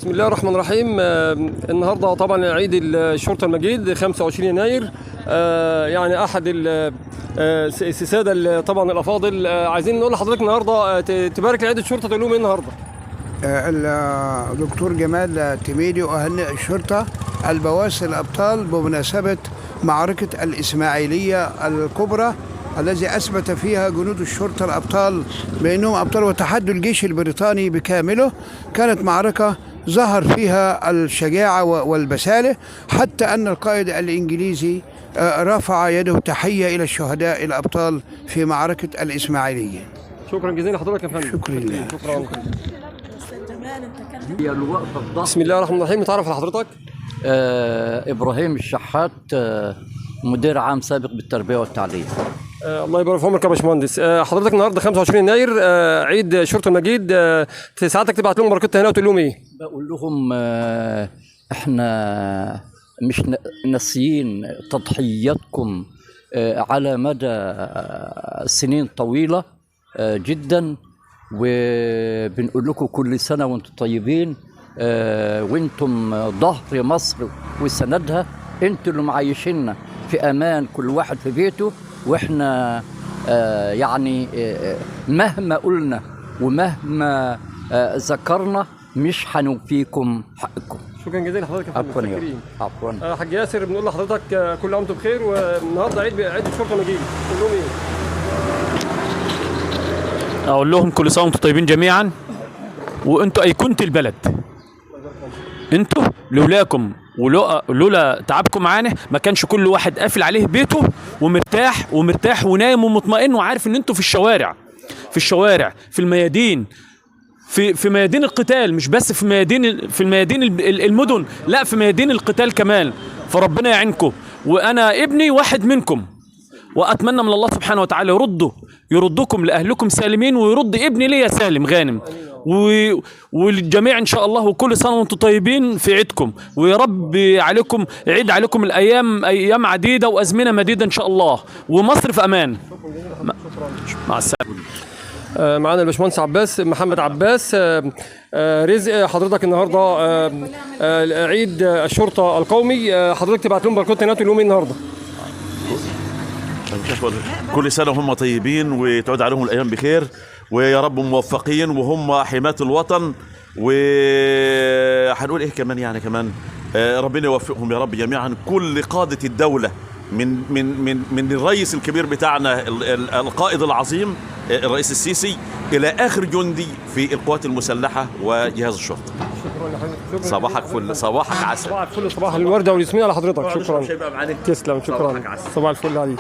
بسم الله الرحمن الرحيم. النهارده طبعا عيد الشرطه المجيد 25 يناير. يعني احد الساده طبعا الافاضل، عايزين نقول لحضرتك النهارده تبارك لعيد الشرطه، تقول لهم ايه النهارده؟ الدكتور جمال تميدي وأهنئ الشرطة البواسل الأبطال بمناسبة معركة الإسماعيلية الكبرى الذي أثبت فيها جنود الشرطة الأبطال بأنهم أبطال وتحدوا الجيش البريطاني بكامله. كانت معركة ظهر فيها الشجاعة والبسالة، حتى أن القائد الإنجليزي رفع يده تحية إلى الشهداء الأبطال في معركة الإسماعيلية. شكرا جزيلا لحضرتك يا فندم. شكرا لله. شكرا. بسم الله الرحمن الرحيم. نتعرف على حضرتك؟ إبراهيم الشحات، مدير عام سابق بالتربية والتعليم. الله يبارك في عمرك يا باشمهندس. حضرتك النهارده 25 يناير، عيد الشرطه المجيد. ساعتك تبعت لهم بركه هنا وتقول لهم ايه؟ بقول لهم احنا مش ناسيين تضحياتكم على مدى سنين طويلة جدا، وبنقول لكم كل سنة وانتم طيبين، وانتم ظهر مصر وسندها. انتم اللي معيشيننا في امان، كل واحد في بيته، واحنا يعني مهما قلنا ومهما ذكرنا مش هنوفيكم حقكم. شكرا جزيلا لحضرتك يا فندم. عفوا. حاج ياسر، بنقول لحضرتك كل عام وانتم بخير، والنهارده عيد الشرطه المجيد، قول لهم ايه؟ اقول لهم كل سنه وانتم طيبين جميعا، وانتوا ايقونه البلد. انتوا لولاكم ولولا تعبكم معانا ما كانش كل واحد قافل عليه بيته ومرتاح ونايم ومطمئن وعارف ان انتوا في الشوارع، في الميادين، في ميادين القتال، مش بس في ميادين المدن، لا في ميادين القتال كمان. فربنا يعينكم، وانا ابني واحد منكم، واتمنى من الله سبحانه وتعالى يردكم لاهلكم سالمين، ويرد ابني ليا سالم غانم، والجميع ان شاء الله. وكل سنه وانتم طيبين في عيدكم، ويا رب عليكم يعيد عليكم الايام ايام عديده وازمنه مديده ان شاء الله، ومصر في امان. مع السلامه. معانا الباشمهندس محمد عباس. رزق، حضرتك النهارده عيد الشرطه القومي، حضرتك تبعت لهم بركات هنا، تقول لهم ايه النهارده؟ كل سنة وهم طيبين، وتعود عليهم الأيام بخير، ويا رب موفقين، وهم حماة الوطن. وهنقول إيه كمان؟ يعني كمان ربنا يوفقهم يا رب جميعا، كل قادة الدولة، من الرئيس الكبير بتاعنا القائد العظيم الرئيس السيسي إلى آخر جندي في القوات المسلحة وجهاز الشرطة. شكرا لحضرتك. صباحك فل، صباحك عسل. صباح الفل، صباح الوردة والياسمين على حضرتك. شكرا. تسلم. شكرا. صباح الفل عليك.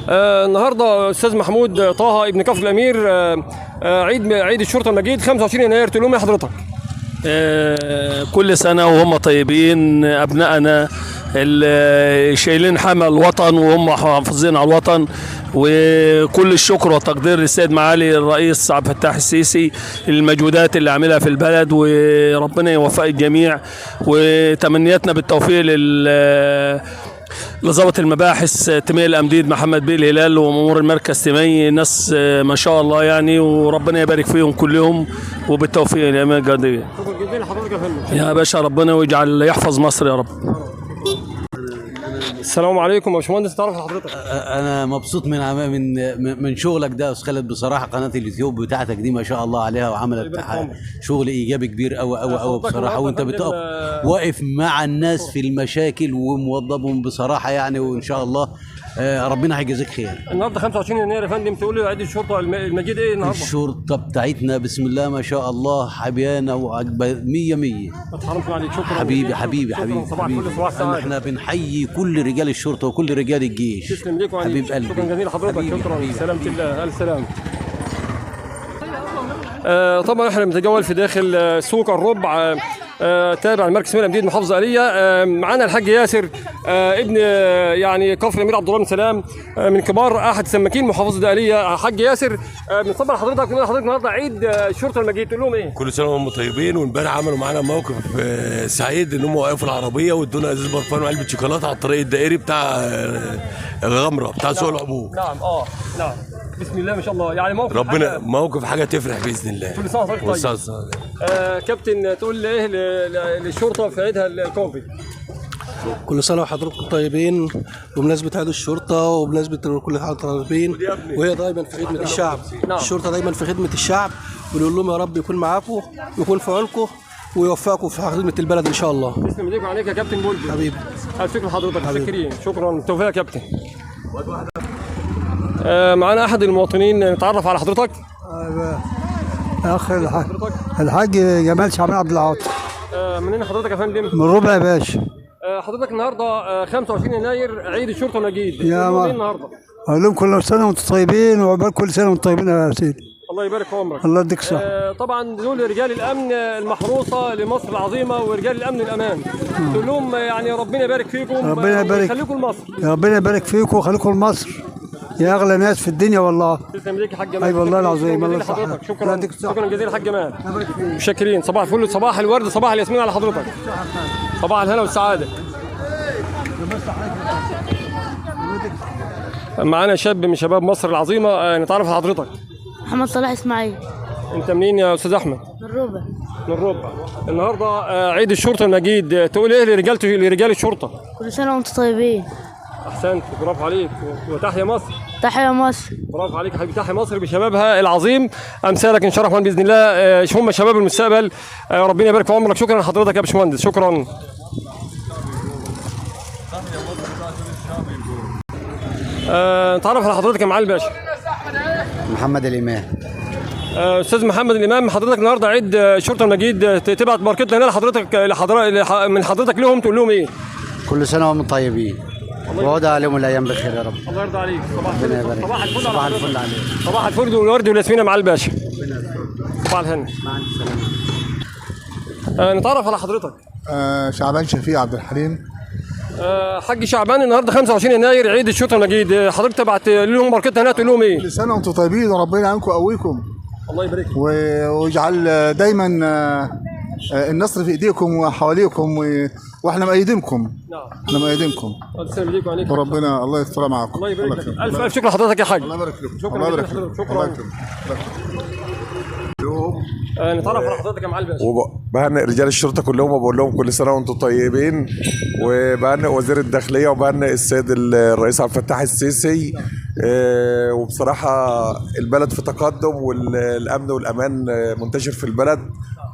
النهارده استاذ محمود طه ابن كفر الامير، عيد الشرطه المجيد 25 يناير، تقول لهم ايه حضرتك؟ كل سنه وهم طيبين، ابنائنا اللي شايلين حمى الوطن وهم محافظين على الوطن. وكل الشكر والتقدير للسيد معالي الرئيس عبد الفتاح السيسي، المجهودات اللي عاملها في البلد، وربنا يوفق الجميع. وتمنياتنا بالتوفيق لضابط المباحث تيمية الأمديد محمد بيه الهلال، ومأمور المركز تيمية، ناس ما شاء الله يعني، وربنا يبارك فيهم كلهم، وبالتوفيق يا أمين قضية. شكرا جدا لحضرتك يا فندم. يا باشا، ربنا ويجعل يحفظ مصر يا رب. السلام عليكم يا باشمهندس، تعرف حضرتك؟ انا مبسوط من شغلك ده يا استاذ خالد بصراحه. قناه اليوتيوب بتاعتك دي ما شاء الله عليها، وعملت شغل ايجابي كبير قوي قوي قوي بصراحه. وانت بتقف واقف مع الناس في المشاكل وموظفهم بصراحه يعني، وان شاء الله ربنا هيجازيك خير. النهارده 25 يناير يا فندم، تقول لي عيد الشرطه المجيد ايه النهارده؟ الشرطه بتاعتنا بسم الله ما شاء الله حبيانه وعجبه 100 100. ما تحرمش عليك. شكرا حبيبي حبيبي شكرا. حبيبي صباح الفل، صباح السعاده. احنا بنحيي كل رجال الشرطه وكل رجال الجيش. تسلم ليك وعليك. حبيب قلبي. شكرا جزيلا لحضرتك. شكرا. سلامة الله. الف سلام. طبعا احنا بنتجول في داخل سوق الربع، تابع المركز تيمية الأمديد محافظة آلية. معانا الحاج ياسر، ابن يعني كفر الامير عبد الله بن سلام، من كبار احد سماكين محافظة آلية. حاج ياسر، بنصبح حضرتك ونقول لحضرتك النهارده عيد الشرطة المجيد، تقول لهم ايه؟ كل سنه وهم طيبين. وامبارح عملوا معانا موقف سعيد، ان هم وقفوا العربيه وادونا ازاز برفان وعلبه شوكولاته على الطريق الدائري بتاع الغمره بتاع سوق العبور. نعم. نعم. بسم الله ما شاء الله، يعني موقف ربنا موقف حاجه تفرح باذن الله. كل سنه وحضرتك طيب. كابتن تقول لي ايه للشرطه في عيدها القومي؟ كل سنة وحضراتكم طيبين بمناسبة عيد الشرطة وبمناسبة كل سنة وانتم طيبين، وهي دايما في خدمة الشعب. الشرطة دايما في خدمة الشعب، ونقول لهم يا رب يكون معاكم ويكون في عونكم ويوفقكم في خدمة البلد إن شاء الله. تسلم ايديك وعليك يا كابتن بولدي حبيبي. شكرا لحضرتك، متشكرين، شكرا بالتوفيق يا كابتن. معانا أحد المواطنين، نتعرف على حضرتك. اخ الحاج جمال شعبان عبد العاطي. منين حضرتك يا فندم؟ من ربع يا باشا. حضرتك النهارده 25 يناير عيد الشرطه المجيد، يا ايه النهارده؟ اقول لهم كل سنه وانتم طيبين وعقبال كل سنه وانتم طيبين يا سيدي. الله يبارك في عمرك. الله يديك الصحه. طبعا دول رجال الامن المحروسه لمصر العظيمه ورجال الامن الامان. تقول لهم يعني ربنا يبارك فيكم، ربنا يبارك، ويخليكم لمصر. ربنا يبارك فيكم ويخليكم لمصر يا اغلى ناس في الدنيا والله. تسلم ايديك يا حاج جمال. اي والله العظيم. الله يسعدك. شكرا جزيلا حاج جمال. متشكرين. صباح الفل، صباح الورد، صباح الياسمين على حضرتك. صباح الهنا والسعاده. معانا شاب من شباب مصر العظيمه، نتعرف على حضرتك. محمد صلاح اسماعيل. انت منين يا استاذ احمد؟ من ربع. من ربع. النهارده عيد الشرطه المجيد، تقول ايه لرجال الشرطه؟ كل سنه وانتم طيبين. احسنت، برافو عليك، وتحيا مصر. تحيا مصر. برافو عليك يا حبيبي، تحيا مصر بشبابها العظيم، امثالك ان شاء الله باذن الله هم شباب المستقبل. ربنا يبارك في عمرك. شكرا لحضرتك يا باشمهندس، شكرا. نتعرف على حضرتك يا معالي الباشا. محمد الإمام. استاذ محمد الامام، حضرتك النهارده عيد الشرطه المجيد، تبعت بركتنا هنا لحضرتك من حضرتك لهم، تقول لهم ايه؟ كل سنه وهم طيبين وعود عليهم الايام بخير يا رب. الله يرضى عليك. صباح الفل. صباح الفل. صباح الفل عليك. صباح الفل والورد والياسمين يا معالي الباشا. صباح الهنا. مع السلامه. نتعرف على حضرتك. شعبان شفيق عبد الحليم. حاج شعبان، النهارده 25 يناير عيد الشرطه المجيد، حضرتك تبعت لهم بركتنا هنا، تقول لهم ايه؟ كل سنه وانتم طيبين وربنا يعينكم ويقويكم. الله يبارك فيك. ويجعل دايما النصر في ايديكم وحواليكم واحنا مأيدينكم. نعم. احنا مأيدينكم. السلام عليكم وعليكم. وربنا الله يستر معاكم. الله يبارك فيك. الف شكر لحضرتك يا حاج. الله يبارك فيك. شكرا لك. شكرا. نتعرف على حضرتك يا معالي الباشا. وبهنئ رجال الشرطه كلهم وبقول لهم كل سنه وانتم طيبين، وبهنئ وزير الداخليه وبهنئ السيد الرئيس عبد الفتاح السيسي. وبصراحه البلد في تقدم والامن والامان منتشر في البلد،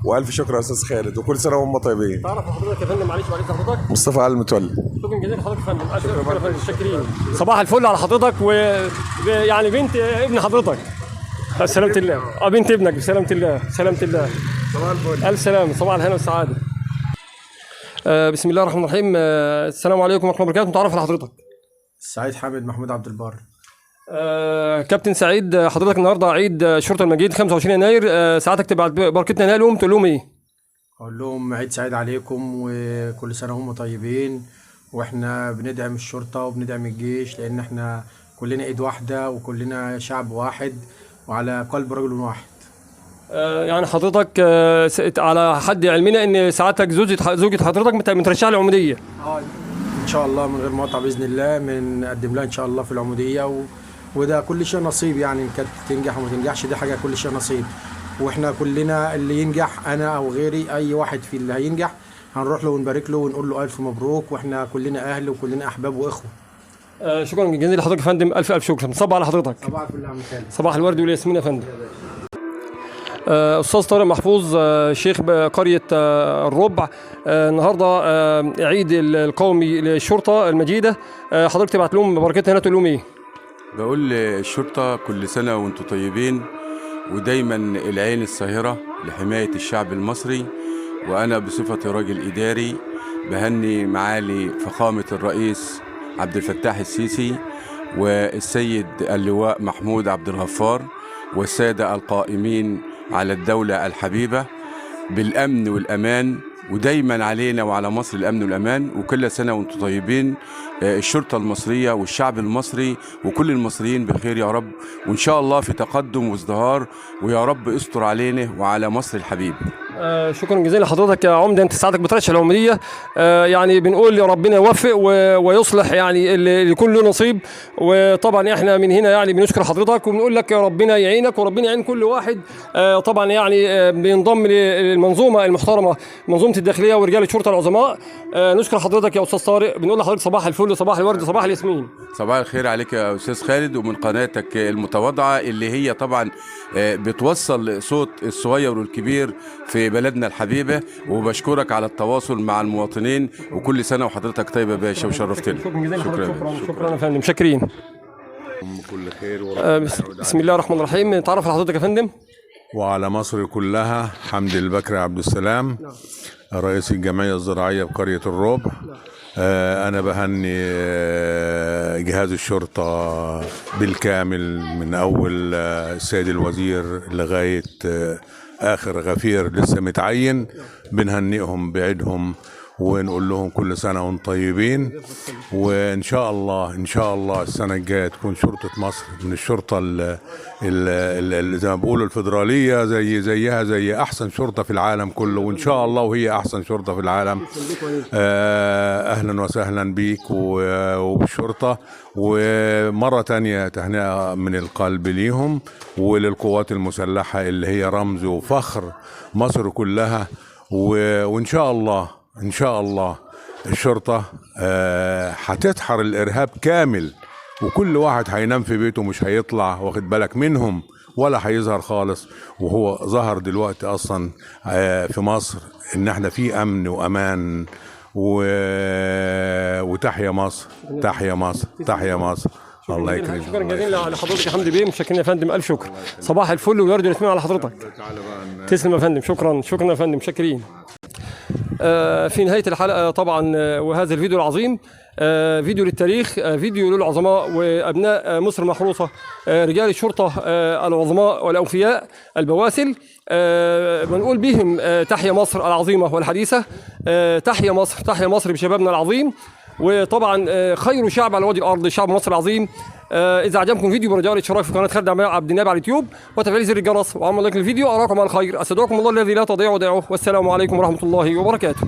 والف شكر يا استاذ خالد، وكل سنه وهم طيبين. تعرف حضرتك يا فندم، معلش بعد حضرتك. مصطفى علي المتولي. شكرا جزيلا لحضرتك يا فندم. شكرا يا فندم، متشكرين. صباح الفل على حضرتك، ويعني بنت ابن حضرتك. سلامة الله. بنت ابنك بسلامة الله. سلامة الله. صباح الفل. الف سلامة. صباح الهنا والسعادة. بسم الله الرحمن الرحيم. السلام عليكم ورحمة الله وبركاته. نتعرف على حضرتك. سعيد حامد محمود عبد البر. كابتن سعيد، حضرتك النهارده عيد الشرطة المجيد 25 يناير، ساعتك تبعت بركتنا هنا لهم، تقول لهم ايه؟ اقول لهم عيد سعيد عليكم وكل سنة هم طيبين، واحنا بندعم الشرطة وبندعم الجيش، لان احنا كلنا ايد واحدة وكلنا شعب واحد وعلى قلب رجل واحد. يعني حضرتك على حد علمنا ان ساعتك زوجة حضرتك مترشحة للعمودية. ان شاء الله من غير مقاطعة باذن الله، بنقدم لها ان شاء الله في العمودية، وده كل شيء نصيب، يعني ان كانت تنجح وما تنجحش دي حاجة كل شيء نصيب، واحنا كلنا اللي ينجح انا او غيري اي واحد في اللي هينجح هنروح له ونبارك له ونقول له الف مبروك، واحنا كلنا اهل وكلنا احباب واخوه. شكرا جزيلا لحضرتك يا فندم، الف شكر. صباح على حضرتك. صباح الفل يا عم خالد. صباح الورد والياسمين يا فندم. استاذ طارق محفوظ، شيخ بقريه الربع، النهارده عيد القومي للشرطه المجيده، حضرتك تبعت لهم بركتنا هنا، تقول لهم ايه؟ بقول للشرطه كل سنه وانتم طيبين، ودايما العين الساهره لحمايه الشعب المصري، وانا بصفتي راجل اداري بهني معالي فخامه الرئيس عبد الفتاح السيسي والسيد اللواء محمود عبد الغفار والسادة القائمين على الدولة الحبيبة بالأمن والأمان، ودايما علينا وعلى مصر الأمن والأمان، وكل سنة وانتم طيبين. الشرطة المصرية والشعب المصري وكل المصريين بخير يا رب، وإن شاء الله في تقدم وازدهار، ويا رب استر علينا وعلى مصر الحبيب. شكرا جزيلا لحضرتك يا عمده، انت ساعتك بترشح العموديه. يعني بنقول ربنا يوفق ويصلح يعني اللي يكون له نصيب. وطبعا احنا من هنا يعني بنشكر حضرتك وبنقول لك ربنا يعينك وربنا يعين كل واحد طبعا يعني بينضم للمنظومه المحترمه، منظومه الداخليه ورجال الشرطه العظماء. نشكر حضرتك يا استاذ طارق، بنقول لحضرتك صباح الفل، صباح الورد، صباح الياسمين. صباح الخير عليك يا استاذ خالد، ومن قناتك المتواضعه اللي هي طبعا بتوصل صوت الصغير والكبير في بلدنا الحبيبه. وبشكرك على التواصل مع المواطنين، وكل سنه وحضرتك طيب يا باشا وشرفتنا. شكرا جزيلا لحضرتك. شكرا يا فندم، شاكرين. كل خير بسم الله الرحمن الرحيم. نتعرف على حضرتك يا فندم. وعلى مصر كلها حمد البكري عبد السلام، رئيس الجمعية الزراعية بقرية الربع. أنا بهني جهاز الشرطة بالكامل من أول السيد الوزير لغاية آخر غفير لسه متعين، بنهنئهم بعيدهم ونقول لهم كل سنة وانتم طيبين. وإن شاء الله إن شاء الله السنة الجاية تكون شرطة مصر من الشرطة اللي زي ما بيقولوا الفدرالية زيها زي أحسن شرطة في العالم كله، وإن شاء الله وهي أحسن شرطة في العالم. أهلا وسهلا بيك وبالشرطة، ومرة تانية تهنئة من القلب ليهم وللقوات المسلحة اللي هي رمز وفخر مصر كلها. وإن شاء الله إن شاء الله الشرطة هتدحر الإرهاب كامل، وكل واحد هينام في بيته مش هيطلع واخد بالك منهم ولا هيظهر خالص. وهو ظهر دلوقتي أصلا في مصر إن احنا في أمن وأمان. وتحيا مصر، تحيا مصر، تحيا مصر. الله يكرمك. شكرا جزيلا لحضرتك يا حمدي بيه، متشكرين يا فندم، الف شكر. صباح الفل ويرد الياسمين على حضرتك. تسلم يا فندم، شكرا شكرا يا فندم، متشكرين. في نهايه الحلقه طبعا وهذا الفيديو العظيم فيديو للتاريخ، فيديو للعظماء وابناء مصر المحروسه، رجال الشرطه العظماء والاوفياء البواسل. بنقول بهم تحيا مصر العظيمه والحديثه، تحيا مصر، تحيا مصر بشبابنا العظيم. وطبعا خير شعب على وجه الارض شعب مصر العظيم. اذا عجبكم فيديو برجاء الاشتراك في قناه خالد عبد النبي على اليوتيوب وتفعيل زر الجرس وعمل لايك للفيديو. اراكم على خير، استودعكم الله الذي لا تضيع ودائعه، والسلام عليكم ورحمه الله وبركاته.